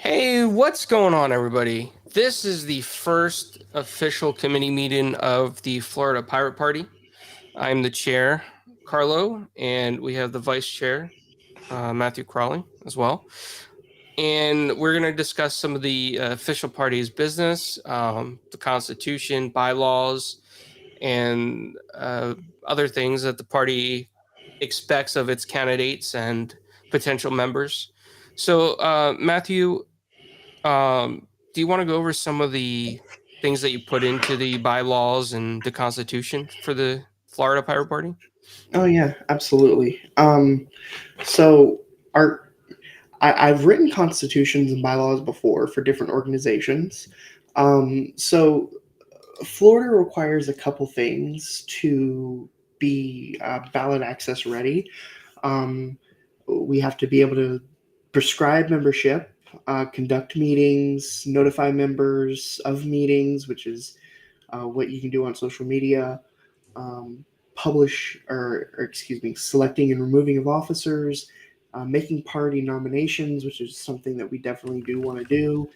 Hey, what's going on, everybody? This is the first official committee meeting of the Florida Pirate Party. I'm the chair, Carlo, and we have the vice chair, Matthew Crawley, as well. And we're going to discuss some of the official party's business, the Constitution, bylaws, and other things that the party expects of its candidates and potential members. So, Matthew, do you want to go over some of the things that you put into the bylaws and the Constitution for the Florida Pirate Party? Oh yeah, absolutely. So our I've written constitutions and bylaws before for different organizations. So Florida requires a couple things to be ballot access ready. Um, we have to be able to prescribe membership, conduct meetings, notify members of meetings, which is what you can do on social media, um, selecting and removing of officers, making party nominations, which is something that we definitely do want to do,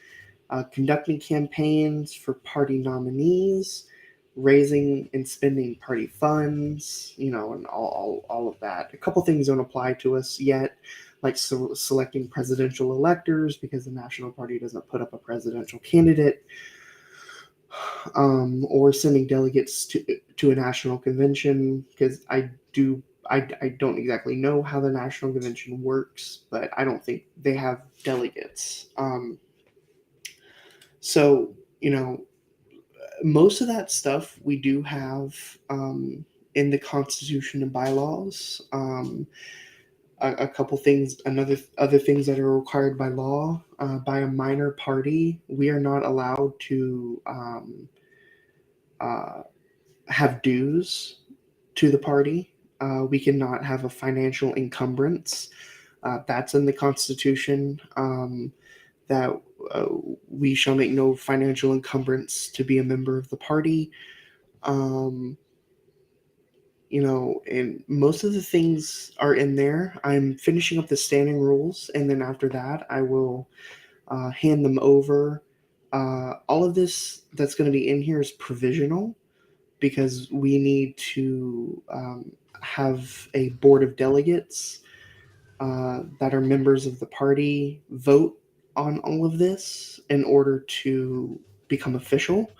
conducting campaigns for party nominees, raising and spending party funds, and all of that. A couple things don't apply to us yet, like selecting presidential electors because the National Party doesn't put up a presidential candidate, or sending delegates to a national convention because I don't exactly know how the national convention works, but I don't think they have delegates. So most of that stuff we do have in the Constitution and bylaws. A couple things, other things that are required by law, by a minor party, we are not allowed to uh, have dues to the party. We cannot have a financial encumbrance. That's in the Constitution. That uh, we shall make no financial encumbrance to be a member of the party. Um, and most of the things are in there. I'm finishing up the standing rules, and then after that, I will hand them over. All of this that's going to be in here is provisional because we need to have a board of delegates that are members of the party vote on all of this in order to become official.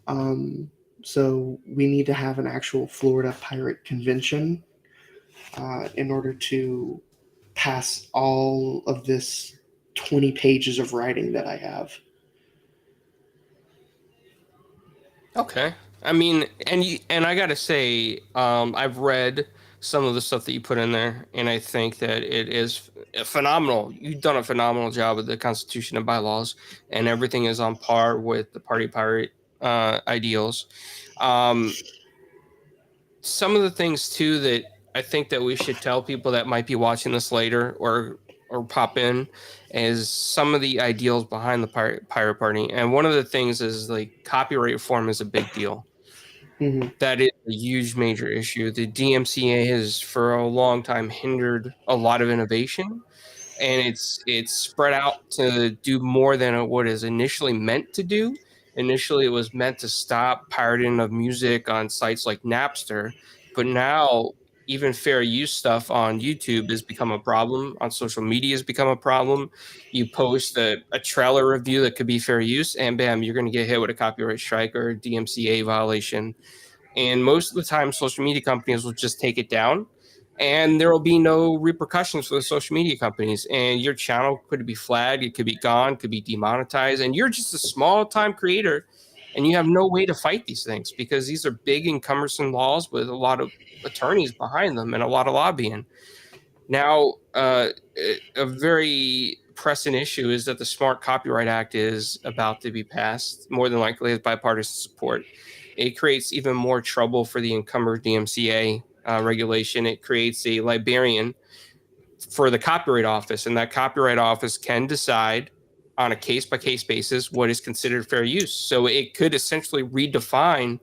Um, so we need to have an actual Florida Pirate Convention in order to pass all of this 20 pages of writing that I have. Okay. I mean, and I gotta say, I've read some of the stuff that you put in there, and I think that it is phenomenal. You've done a phenomenal job with the Constitution and bylaws, and everything is on par with the Party Pirate ideals. Um, some of the things too that I think that we should tell people that might be watching this later or pop in is some of the ideals behind the pirate party. And one of the things is like copyright reform is a big deal. Mm-hmm. That is a huge major issue. The DMCA has for a long time hindered a lot of innovation, and it's spread out to do more than what is initially meant to do. Initially, it was meant to stop pirating of music on sites like Napster, but now even fair use stuff on YouTube has become a problem. On social media has become a problem. You post a trailer review that could be fair use, and bam, you're going to get hit with a copyright strike or a DMCA violation. And most of the time, social media companies will just take it down and there will be no repercussions for the social media companies. And your channel could be flagged, it could be gone, could be demonetized. And you're just a small time creator and you have no way to fight these things because these are big and cumbersome laws with a lot of attorneys behind them and a lot of lobbying. Now, a very pressing issue is that the Smart Copyright Act is about to be passed, more than likely with bipartisan support. It creates even more trouble for the encumbered DMCA regulation. It creates a librarian for the Copyright Office, and that Copyright Office can decide on a case by case basis what is considered fair use. So it could essentially redefine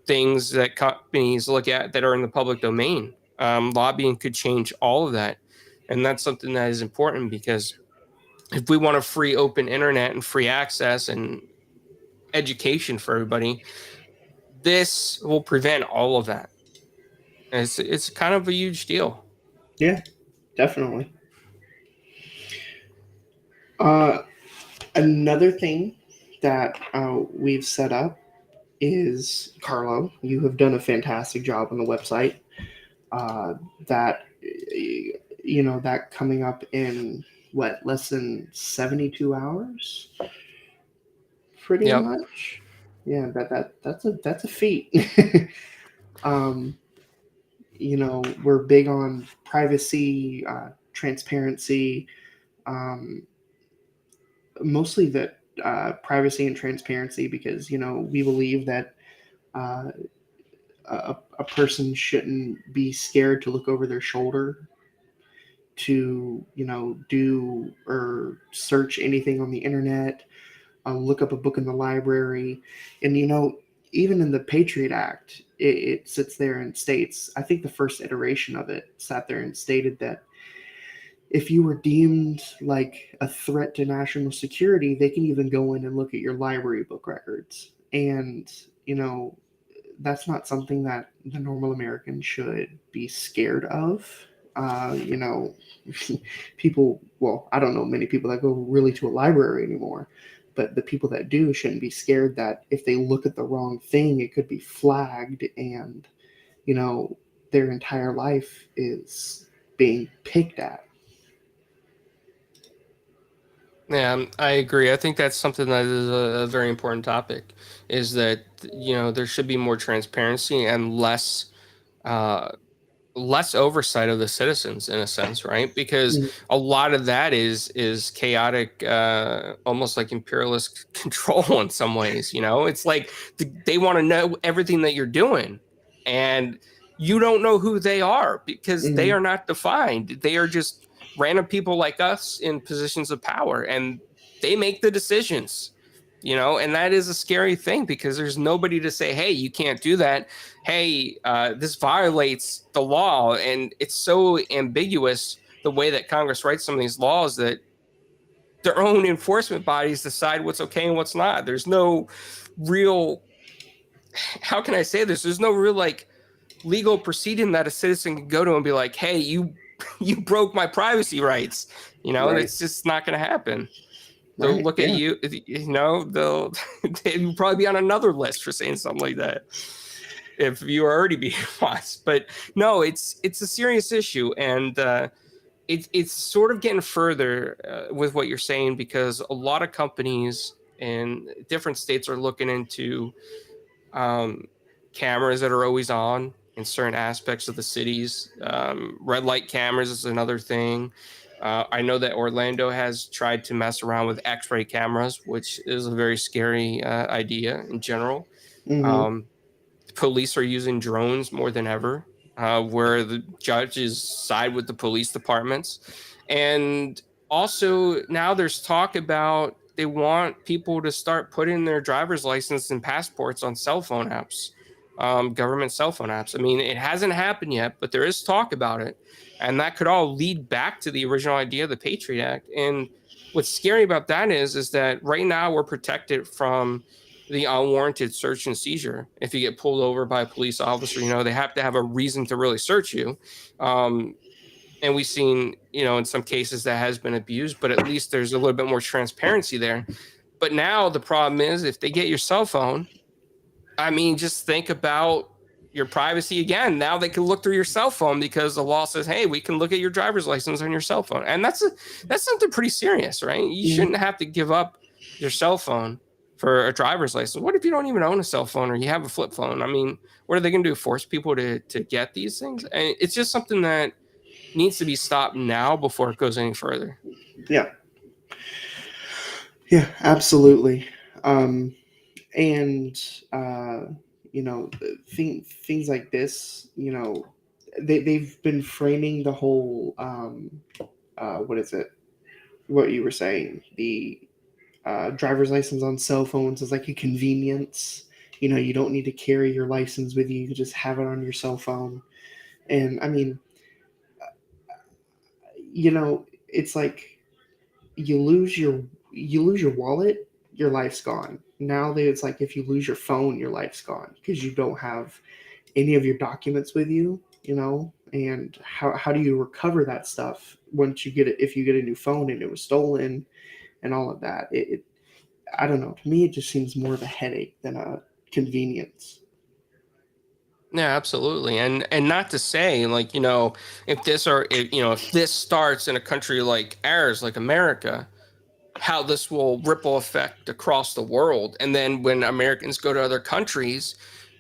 things that companies look at that are in the public domain. Lobbying could change all of that. And that's something that is important because If we want a free open internet and free access and education for everybody, this will prevent all of that. And it's kind of a huge deal. Yeah, definitely. Uh, Another thing that we've set up is Carlo. You have done a fantastic job on the website. Uh, that that coming up in what, less than 72 hours, pretty Yep. much. Yeah, that's a feat. um, we're big on privacy, transparency, um, mostly that privacy and transparency, because we believe that uh, a person shouldn't be scared to look over their shoulder to do or search anything on the internet, look up a book in the library. And even in the Patriot Act, it sits there and states, I think the first iteration of it sat there and stated that if you were deemed like a threat to national security, they can even go in and look at your library book records. And that's not something that the normal American should be scared of. You know, People, well, I don't know many people that go really to a library anymore, but the people that do shouldn't be scared that if they look at the wrong thing, it could be flagged, and, you know, their entire life is being picked at. Yeah, I agree. I think that's something that is a very important topic, is that, there should be more transparency and uh, less oversight of the citizens in a sense, right? Because Mm, a lot of that is chaotic, almost like imperialist control in some ways. It's like they want to know everything that you're doing, and you don't know who they are because they mm, are not defined. They are just random people like us in positions of power, and they make the decisions. And that is a scary thing because there's nobody to say, hey, you can't do that. Hey, this violates the law. And it's so ambiguous the way that Congress writes some of these laws that their own enforcement bodies decide what's okay and what's not. There's no real, how can I say this? There's no real like legal proceeding that a citizen can go to and be like, hey, you you broke my privacy rights. right, That's just not going to happen. They'll right, look at yeah, you, they'll they'll probably be on another list for saying something like that if you are already being watched. But no, it's a serious issue, and it's sort of getting further with what you're saying, because a lot of companies in different states are looking into um, cameras that are always on in certain aspects of the cities. Red light cameras is another thing. I know that Orlando has tried to mess around with X-ray cameras, which is a very scary idea in general. mm-hmm, Um, Police are using drones more than ever, where the judges side with the police departments. And also, now there's talk about they want people to start putting their driver's license and passports on cell phone apps, government cell phone apps. I mean, it hasn't happened yet, but there is talk about it. And that could all lead back to the original idea of the Patriot Act. And what's scary about that is that right now we're protected from the unwarranted search and seizure. If you get pulled over by a police officer, they have to have a reason to really search you. Um, and we've seen, in some cases that has been abused, but at least there's a little bit more transparency there. But now the problem is if they get your cell phone, I mean, just think about your privacy again. Now they can look through your cell phone because the law says, "Hey, we can look at your driver's license on your cell phone," and that's something pretty serious, right? You mm-hmm, shouldn't have to give up your cell phone for a driver's license. What if you don't even own a cell phone or you have a flip phone? I mean, what are they going to do? Force people to get these things? And it's just something that needs to be stopped now before it goes any further. yeah, yeah, absolutely. Um, and uh, things like this, they've been framing the whole, what is it, what you were saying, the driver's license on cell phones is like a convenience. You don't need to carry your license with you, you can just have it on your cell phone. And I mean, it's like, you lose your wallet, your life's gone. Now it's like if you lose your phone, your life's gone because you don't have any of your documents with you, you know. And how do you recover that stuff once you get it, if you get a new phone and it was stolen and all of that? I don't know, to me it just seems more of a headache than a convenience. Yeah, absolutely. And not to say like, if this starts in a country like ours, like America, how this will ripple effect across the world. And then when Americans go to other countries,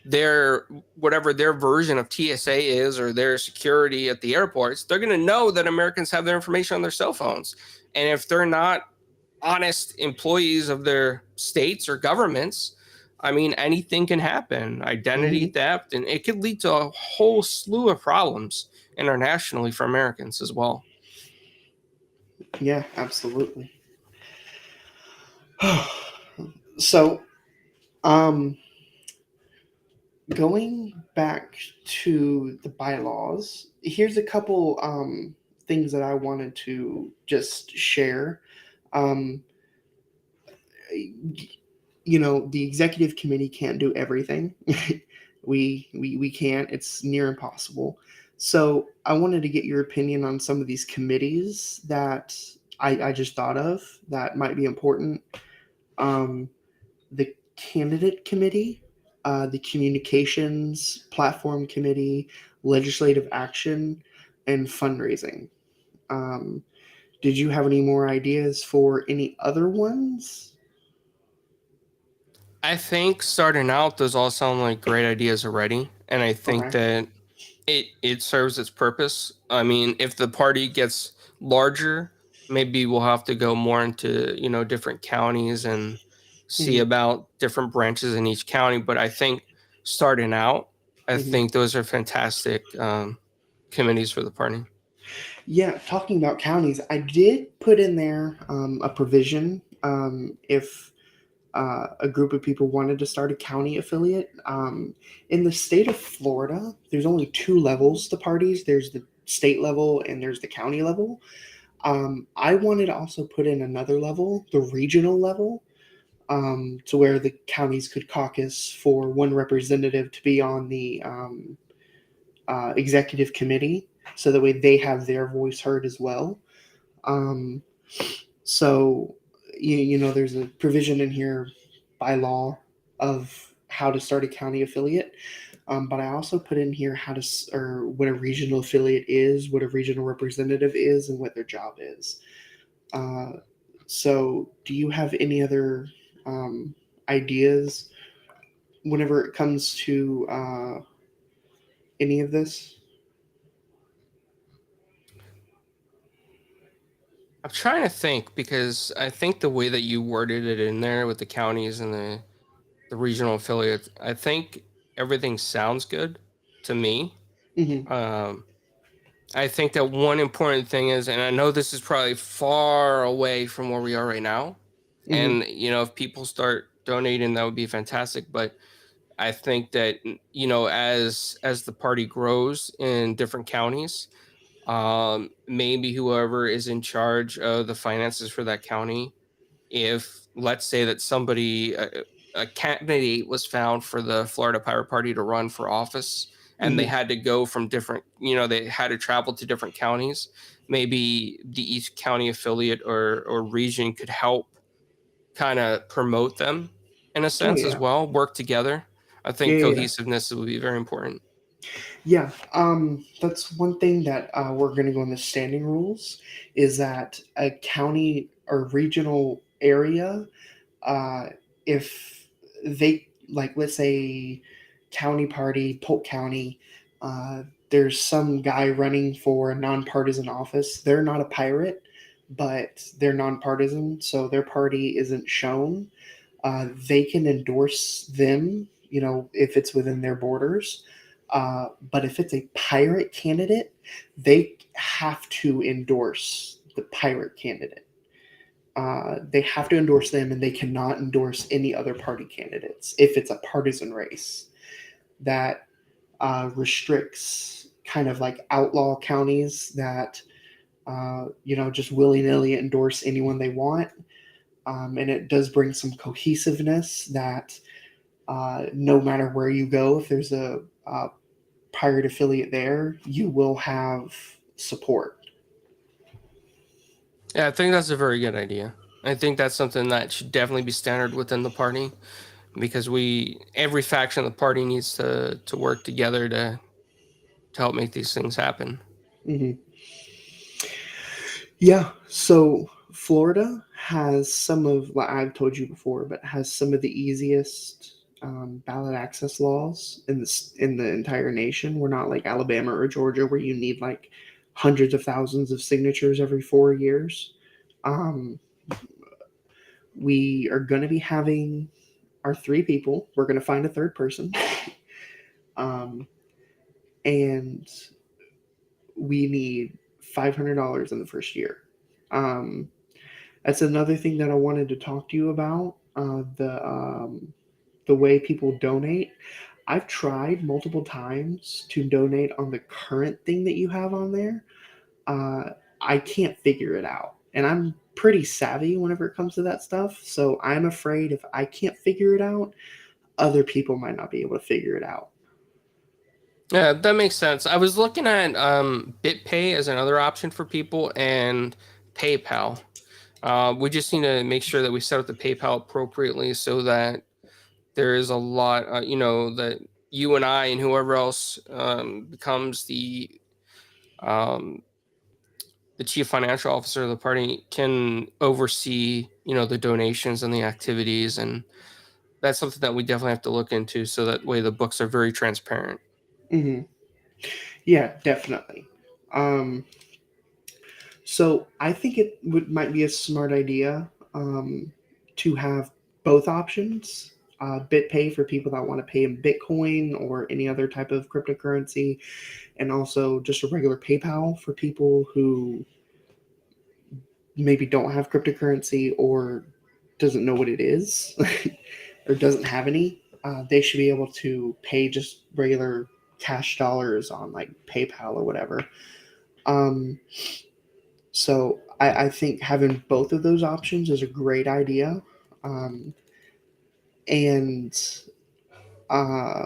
their whatever their version of TSA is or their security at the airports, they're going to know that Americans have their information on their cell phones. And if they're not honest employees of their states or governments, I mean, anything can happen. Identity Hmm. theft, and it could lead to a whole slew of problems internationally for Americans as well. Yeah, absolutely. So, um, going back to the bylaws, here's a couple things that I wanted to just share. Um, the executive committee can't do everything. We can't. It's near impossible. So I wanted to get your opinion on some of these committees that I just thought of that might be important. Um, the candidate committee, the communications platform committee, legislative action, and fundraising. Um, did you have any more ideas for any other ones? I think starting out, those all sound like great ideas already, and I think Okay. that it serves its purpose. I mean, if the party gets larger, maybe we'll have to go more into different counties and see Hmm. about different branches in each county. But I think starting out, I Hmm. think those are fantastic committees for the party. Yeah, talking about counties, I did put in there a provision if a group of people wanted to start a county affiliate. In the state of Florida, there's only two levels to parties. There's the state level and there's the county level. I wanted to also put in another level, the regional level, to where the counties could caucus for one representative to be on the executive committee, so that way they have their voice heard as well. Um, so, there's a provision in here by law of how to start a county affiliate. But I also put in here or what a regional affiliate is, what a regional representative is, and what their job is. Uh, so, do you have any other um, ideas whenever it comes to any of this? I'm trying to think because I think the way that you worded it in there with the counties and the regional affiliates, I think everything sounds good to me. Hmm. Um, I think that one important thing is, and I know this is probably far away from where we are right now, Hmm. and if people start donating, that would be fantastic. But I think that as the party grows in different counties, maybe whoever is in charge of the finances for that county, if let's say that a candidate was found for the Florida Pirate Party to run for office and they Hmm. had to go from they had to travel to different counties, maybe the each county affiliate or region could help kind of promote them in a Oh sense as yeah, well, work together. I yeah, think yeah, yeah. cohesiveness would be very important. Yeah, that's one thing that we're going to go in the standing rules is that a county or regional area, uh, if they like, let's say, county party, Polk County, uh, there's some guy running for a nonpartisan office. They're not a pirate, but they're nonpartisan, so their party isn't shown. They can endorse them, if it's within their borders. But if it's a pirate candidate, they have to endorse the pirate candidate. They have to endorse them, and they cannot endorse any other party candidates if it's a partisan race. That restricts kind of like outlaw counties that just willy nilly endorse anyone they want. And it does bring some cohesiveness that no matter where you go, if there's a pirate affiliate there, you will have support. Yeah, I think that's a very good idea. I think that's something that should definitely be standard within the party because every faction of the party needs to work together to help make these things happen. Hmm. Yeah. So Florida has some of, like I've told you before, but has some of the easiest ballot access laws in the entire nation. We're not like Alabama or Georgia where you need like hundreds of thousands of signatures every 4 years. Um, we are going to be having our three people. We're going to find a third person, um, and we need $500 in the first year. Um, That's another thing that I wanted to talk to you about. The way people donate. I've tried multiple times to donate on the current thing that you have on there. Uh, I can't figure it out, and I'm pretty savvy whenever it comes to that stuff. So I'm afraid if I can't figure it out, other people might not be able to figure it out. Yeah, that makes sense. I was looking at BitPay as another option for people and PayPal. We just need to make sure that we set up the PayPal appropriately so that there is a lot, that you and I and whoever else becomes um, the chief financial officer of the party can oversee, the donations and the activities, and that's something that we definitely have to look into so that way the books are very transparent. Hmm. Yeah, definitely. Um, So I think might be a smart idea to have both options. BitPay for people that want to pay in Bitcoin or any other type of cryptocurrency, and also just a regular PayPal for people who maybe don't have cryptocurrency or doesn't know what it is or doesn't have any. They should be able to pay just regular cash dollars on like PayPal or whatever. Um, So I think having both of those options is a great idea. Um, and, uh,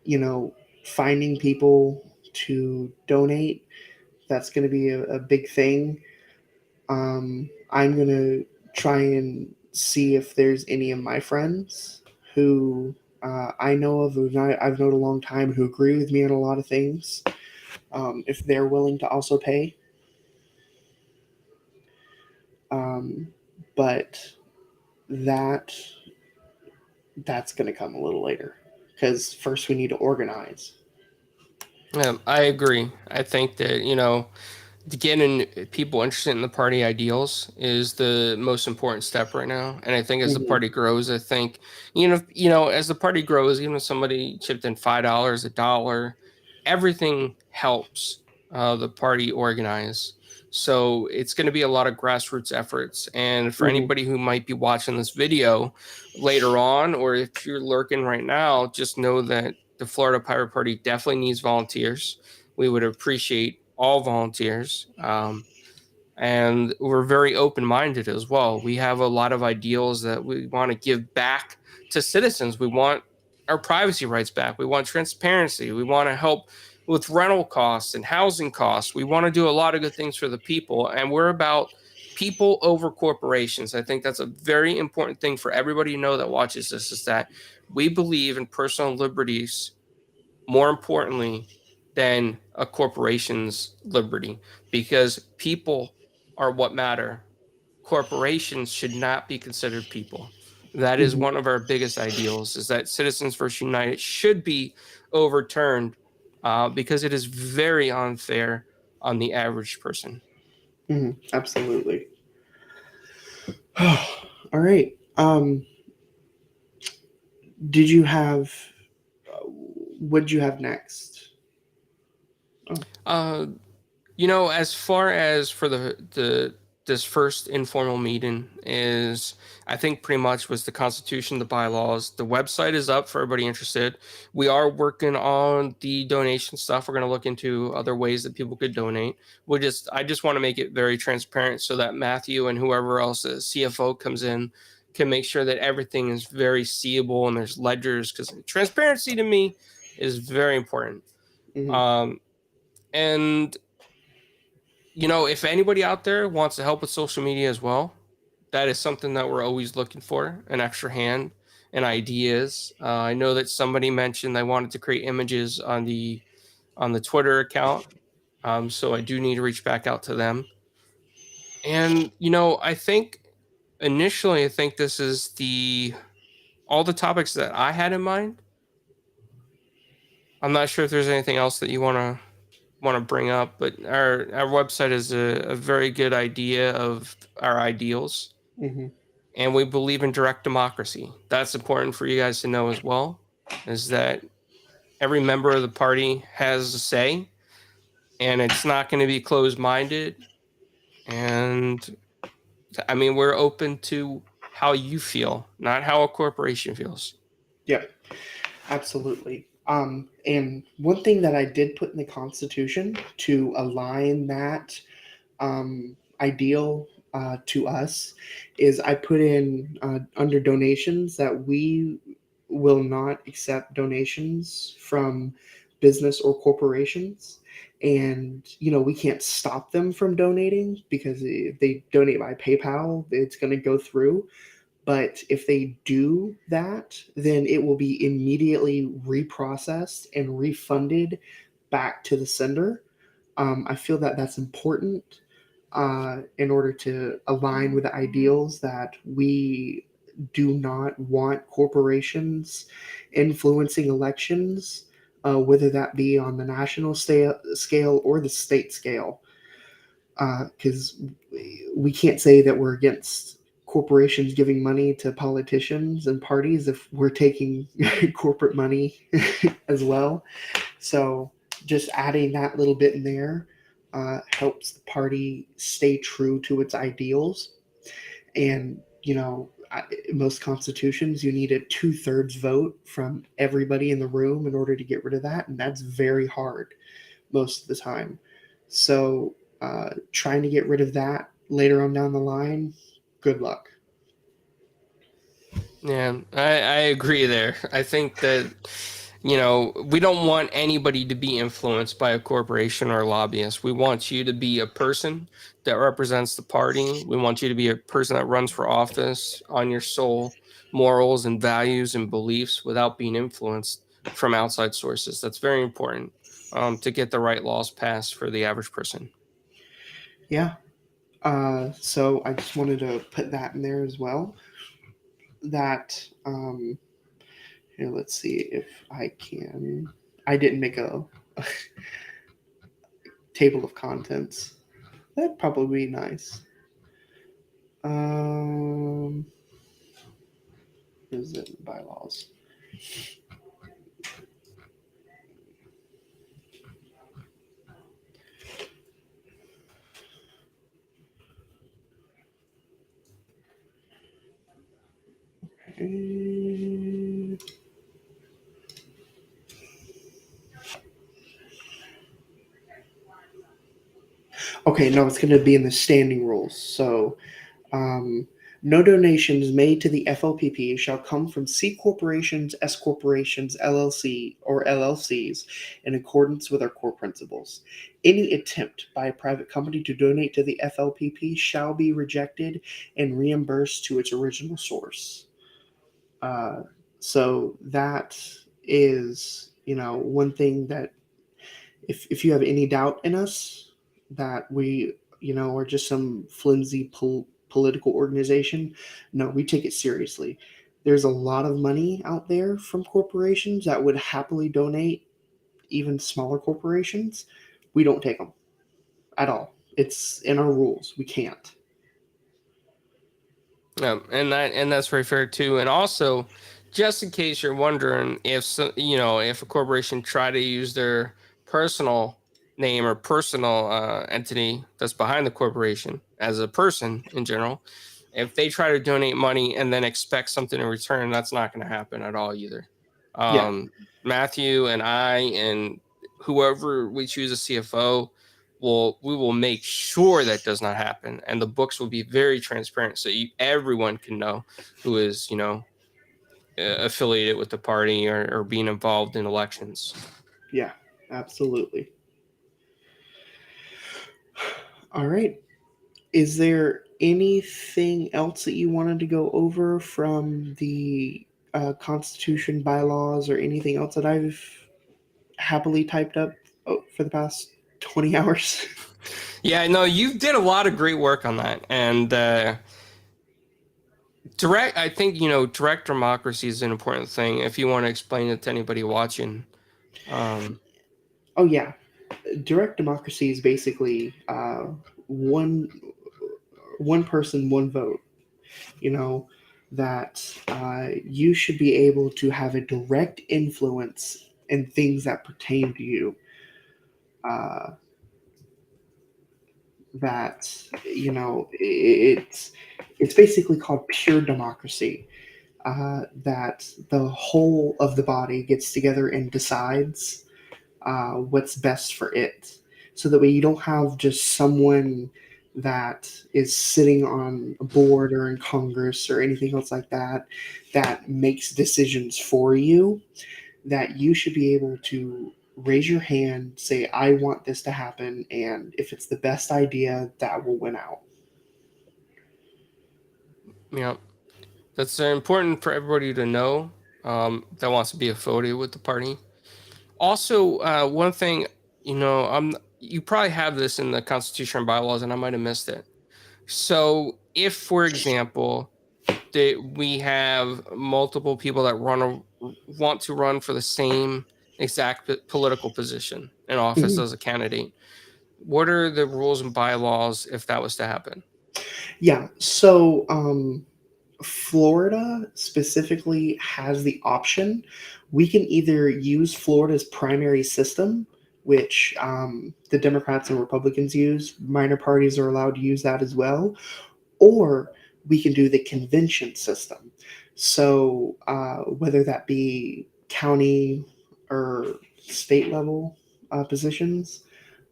you know, finding people to donate, that's going to be a big thing. I'm going to try and see if there's any of my friends who I know of, who I've known a long time, who agree with me on a lot of things, if they're willing to also pay. Um, but that that's going to come a little later because first we need to organize. I agree. I think that, getting people interested in the party ideals is the most important step right now. And I think as the Hmm. party grows, I think, as the party grows, even if somebody chipped in $5, $1, everything helps the party organize. So it's going to be a lot of grassroots efforts. And for Hmm. anybody who might be watching this video later on, or if you're lurking right now, just know that the Florida Pirate Party definitely needs volunteers. We would appreciate all volunteers. And we're very open minded as well. We have a lot of ideals that we want to give back to citizens. We want our privacy rights back. We want transparency. We want to help with rental costs and housing costs. We want to do a lot of good things for the people. And we're about people over corporations. I think that's a very important thing for everybody to know that watches this is that we believe in personal liberties more importantly than a corporation's liberty because people are what matter. Corporations should not be considered people. That is Hmm. one of our biggest ideals is that Citizens First United should be overturned because it is very unfair on the average person. Hmm. Absolutely. All right. Did you have? What did you have next? Oh. Uh, as far as for the this first informal meeting is, I think, pretty much was the Constitution, the bylaws. The website is up for everybody interested. We are working on the donation stuff. We're going to look into other ways that people could donate. I just want to make it very transparent so that Matthew and whoever else the CFO comes in can make sure that everything is very seeable and there's ledgers, because transparency to me is very important. Hmm. And if anybody out there wants to help with social media as well, that is something that we're always looking for, an extra hand and ideas. I know that somebody mentioned they wanted to create images on the Twitter account. So I do need to reach back out to them. And I think initially, I think this is the all the topics that I had in mind. I'm not sure if there's anything else that you want to bring up, but our website is a very good idea of our ideals, Hmm. and we believe in direct democracy. That's important for you guys to know as well, is that every member of the party has a say, and it's not going to be closed minded. And I mean, we're open to how you feel, not how a corporation feels. Yep, absolutely. And one thing that I did put in the Constitution to align that ideal to us is I put in under donations that we will not accept donations from business or corporations. And, we can't stop them from donating because if they donate by PayPal, it's going to go through. But if they do that, then it will be immediately reprocessed and refunded back to the sender. I feel that that's important in order to align with the ideals that we do not want corporations influencing elections, whether that be on the national scale or the state scale. Because we can't say that we're against corporations giving money to politicians and parties if we're taking corporate money as well. So just adding that little bit in there helps the party stay true to its ideals. And, most constitutions, you need a 2/3 vote from everybody in the room in order to get rid of that. And that's very hard most of the time. So trying to get rid of that later on down the line, good luck. Yeah, I agree there. I think that, we don't want anybody to be influenced by a corporation or a lobbyist. We want you to be a person that represents the party. We want you to be a person that runs for office on your soul, morals and values and beliefs without being influenced from outside sources. That's very important, to get the right laws passed for the average person. Yeah. So I just wanted to put that in there as well. That here, let's see if I can. I didn't make a table of contents. That'd probably be nice. Um, is it bylaws? Mm, Okay, no, it's going to be in the standing rules. So, um, no donations made to the FLPP shall come from C corporations, S corporations, LLC, or LLCs in accordance with our core principles. Any attempt by a private company to donate to the FLPP shall be rejected and reimbursed to its original source. Uh, so that is, one thing that if you have any doubt in us that we, are just some flimsy political organization, no, we take it seriously. There's a lot of money out there from corporations that would happily donate, even smaller corporations. We don't take them at all. It's in our rules. We can't. And that's very fair too. And also, just in case you're wondering if if a corporation try to use their personal name or personal entity that's behind the corporation as a person in general, if they try to donate money and then expect something in return, that's not going to happen at all either. Yeah, Matthew and I and whoever we choose as CFO we will make sure that does not happen, and the books will be very transparent so everyone can know who is affiliated with the party or being involved in elections. yeah, absolutely. All right. Is there anything else that you wanted to go over from the Constitution, bylaws, or anything else that I've happily typed up for the past 20 hours? Yeah, no, you did a lot of great work on that, and direct. I think direct democracy is an important thing. If you want to explain it to anybody watching, um, Oh, yeah. Direct democracy is basically one one person, one vote. You know, that you should be able to have a direct influence in things that pertain to you. Uh, that it's basically called pure democracy. That the whole of the body gets together and decides what's best for it. So that way you don't have just someone that is sitting on a board or in Congress or anything else like that that makes decisions for you. That you should be able to raise your hand, say, I want this to happen, and if it's the best idea, that will win out. yeah, that's important for everybody to know that wants to be affiliated with the party. Also, one thing, you probably have this in the Constitution and bylaws, and I might have missed it. So, if, for example, that we have multiple people that want to run for the same exact political position in office Mhm. as a candidate, what are the rules and bylaws if that was to happen? Yeah. So, Florida specifically has the option. We can either use Florida's primary system, which the Democrats and Republicans use. Minor parties are allowed to use that as well. Or we can do the convention system. So, whether that be county or state level positions,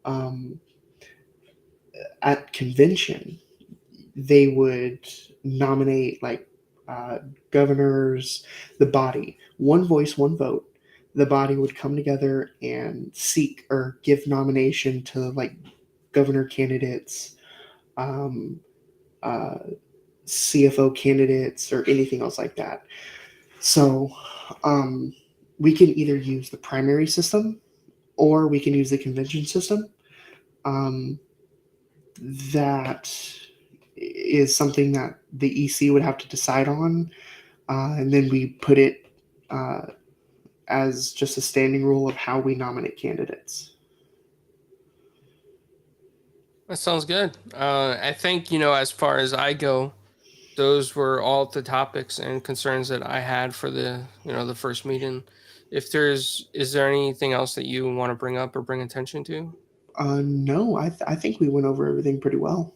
um, at convention, they would nominate like uh, governors, the body, one voice, one vote. The body would come together and seek or give nomination to like governor candidates, um, uh, CFO candidates, or anything else like that. So um, we can either use the primary system or we can use the convention system. Um, that is something that the EC would have to decide on, and then we put it uh, as just a standing rule of how we nominate candidates. That sounds good. I think, as far as I go, those were all the topics and concerns that I had for the first meeting. Is there anything else that you want to bring up or bring attention to? No, I think we went over everything pretty well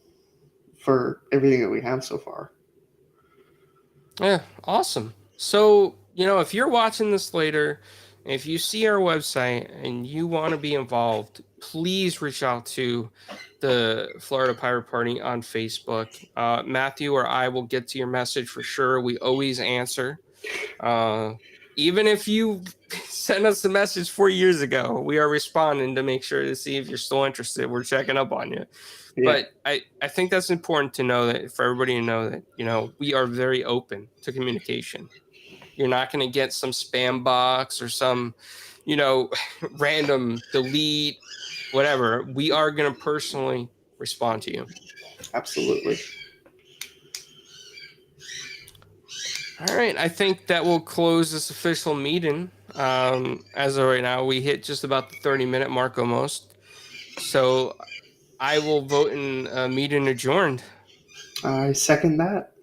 for everything that we have so far. Yeah, awesome. So, if you're watching this later, if you see our website and you want to be involved, please reach out to the Florida Pirate Party on Facebook. Matthew or I will get to your message for sure. We always answer. Uh, Even if you sent us a message 4 years ago, we are responding to make sure to see if you're still interested. We're checking up on you. Yeah, But I think that's important to know, that for everybody to know that, we are very open to communication. You're not going to get some spam box or some, you know, random delete, whatever. We are going to personally respond to you. absolutely. All right. I think that will close this official meeting. As of right now, we hit just about the 30-minute mark almost. So I will vote in meeting adjourned. I second that.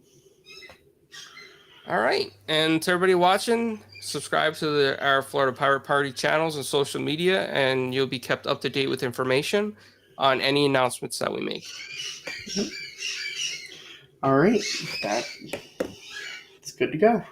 All right. And to everybody watching, subscribe to our Florida Pirate Party channels and social media, and you'll be kept up to date with information on any announcements that we make. All right, that it's good to go.